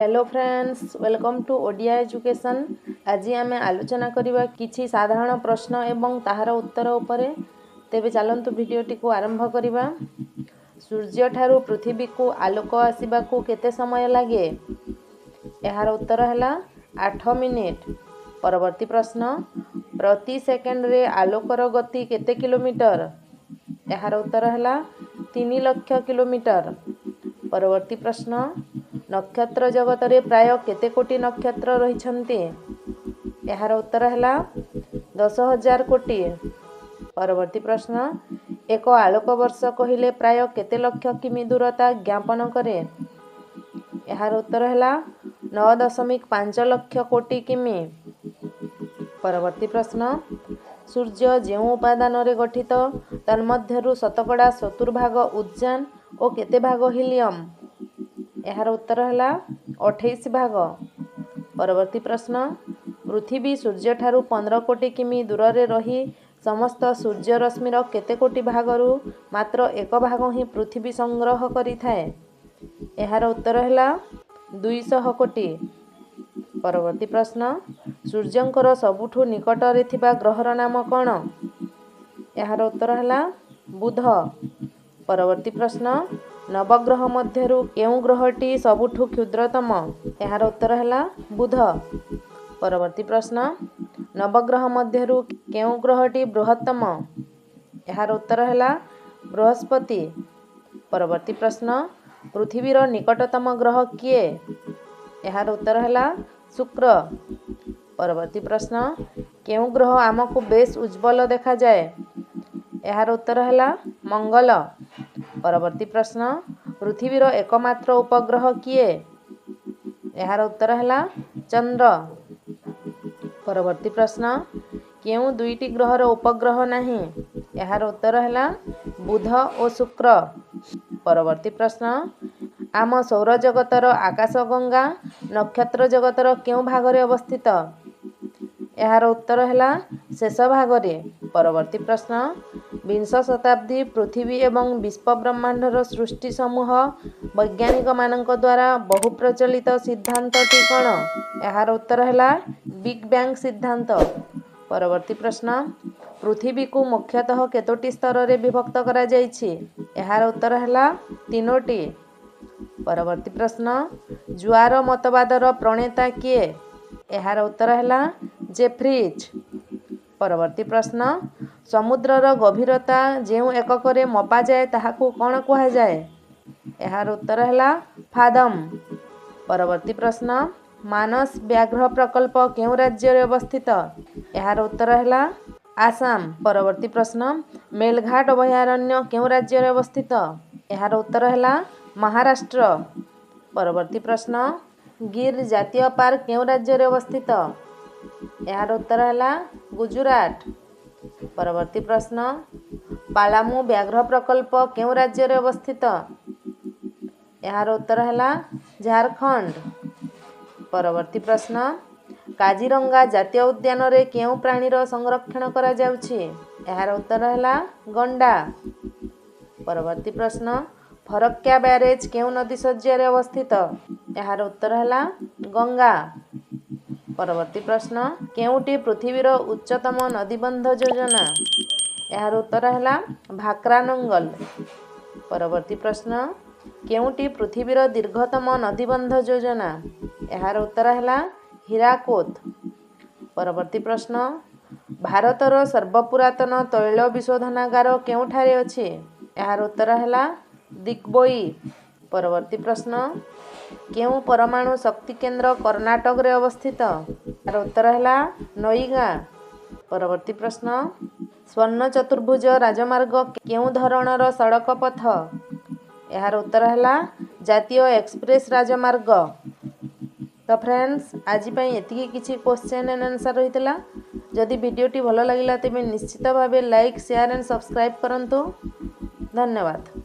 Hello friends, welcome to Odia education. आज आम आलोचना करवा किछि साधारण प्रश्न एवं ताहार उत्तर उपरे। तेबे चलंतु भिडियोटी को आरंभ करवा। सूर्य ठारू पृथ्वी को आलोक आसवाक केते समय लगे? यार उत्तर है 8 मिनिट। परवर्ती प्रश्न, प्रति सेकेंड रे आलोकर गति केते किलोमीटर? यार उत्तर है 3 लाख किलोमीटर। परवर्ती प्रश्न, नक्षत्र जगत रे प्राय केते कोटी नक्षत्र रहिछन्ति? यार उत्तर है 10,000 कोटी। परवर्ती प्रश्न, एक आलोक वर्ष कहिले प्राय केते लक्ष किमी दूरता ज्ञापन करे? यार उत्तर है 9.5 लाख कोटी किमी। परवर्ती प्रश्न, सूर्य जेउ उपादान रे गठित तन्मध्यरु शतकड़ा 70 भाग उद्जान और केते भाग हीलियम? यार उत्तर है 28 भाग। परवर्ती प्रश्न, पृथ्वी सूर्य ठारू 15 कोटी किमी दूर रे रही समस्त सूर्य रश्मिर केते कोटी भागरू मात्र 1 भाग ही पृथ्वी संग्रह करि थाए? यार उत्तर है 200 कोटी। परवर्ती प्रश्न, सूर्यंकर सबुठु निकट रे थिबा ग्रहर नाम कौन? यार उत्तर है बुध। परवर्ती प्रश्न, नवग्रह मध्यरु केउ ग्रहटी सबुठु क्षुद्रतम? यार उत्तर है बुध। परवर्ती प्रश्न, नवग्रह मध्यरु केउ ग्रहटी बृहत्तम? यार उत्तर है बृहस्पति। परवर्ती प्रश्न, पृथ्वीर निकटतम ग्रह किए? यार उत्तर है शुक्र। परवर्ती प्रश्न, केउ ग्रह आमको बेस उज्ज्वल देखा जाए? यार उत्तर है मंगल। परवर्ती प्रश्न, पृथ्वीर एकमात्र उपग्रह किए? यार उत्तर है चंद्र। परवर्ती प्रश्न, केउ दुईटी ग्रहर उपग्रह नहीं? यार उत्तर है बुध और शुक्र। परवर्ती प्रश्न, आम सौर जगतर आकाशगंगा नक्षत्र जगतर केउ भागरे अवस्थित? यार उत्तर है शेष भागरे। परवर्ती प्रश्न, 20 शताब्दी पृथ्वी एवं विश्व ब्रह्मांडर सृष्टि समूह वैज्ञानिक मानक द्वारा बहु प्रचलित सिद्धांत टी कौन? यार उत्तर है बिग बैंग सिद्धांत। परवर्ती प्रश्न, पृथ्वी को मुख्यतः केतोटी स्तर रे विभक्त करा जायछि? यार उत्तर है 3टी। परवर्ती प्रश्न, जुआर मतवादर प्रणेता किए? यार उत्तर है जेफ्रीज। परवर्ती प्रश्न, समुद्रर गभीरता जेउ एकक रे मपा जाए ताहाकू कौन कहा जाए? यार उत्तर है फादम। परवर्ती प्रश्न, मानस व्याघ्र प्रकल्प केउ राज्य रे अवस्थित? यार उत्तर है आसाम। परवर्ती प्रश्न, मेलघाट अभयारण्य केउ राज्य रे अवस्थित? यार उत्तर है महाराष्ट्र। परवर्ती प्रश्न, गिर जातीय पार्क केउ राज्य रे अवस्थित? यार उत्तर है गुजरात। परवर्ती प्रश्न, पालामू व्याघ्र प्रकल्प केउ राज्य रे अवस्थित? यार उत्तर है झारखंड। परवर्ती प्रश्न, काजीरंगा जातीय उद्यान रे केउ प्राणीर संरक्षण करा जाउछि? यार उत्तर है गंडा। परवर्ती प्रश्न, फरक्का बैरेज केउ नदी शଯ୍ୟା रे अवस्थित? यार उत्तर है गंगा। परवर्ती प्रश्न, केउटी पृथ्वीर उच्चतम नदीबंध योजना? यार उत्तर है भाक्रानंगल। परवर्ती प्रश्न, केउटी पृथ्वीर दीर्घतम नदीबंध योजना? यार उत्तर है हीराकोद। परवर्ती प्रश्न, भारतर सर्वपुरातन तैल विशोधनागार केउठारे अछि? यार उत्तर है दिग्बोई। परवर्ती प्रश्न, केउ परमाणु शक्ति केंद्र कर्नाटक रे अवस्थित? यार उत्तर है नईगा। परवर्ती प्रश्न, स्वर्ण चतुर्भुज राजमार्ग केउ धरणर सड़क पथ? यार उत्तर है जातीय एक्सप्रेस राजमार्ग। तो फ्रेंड्स, आज एतिकी किछि क्वेश्चन एंड आंसर रहितला। जदि वीडियोटी भल लगिला तेबे निश्चित भावे लाइक शेयर एंड सब्सक्राइब करंतु। धन्यवाद।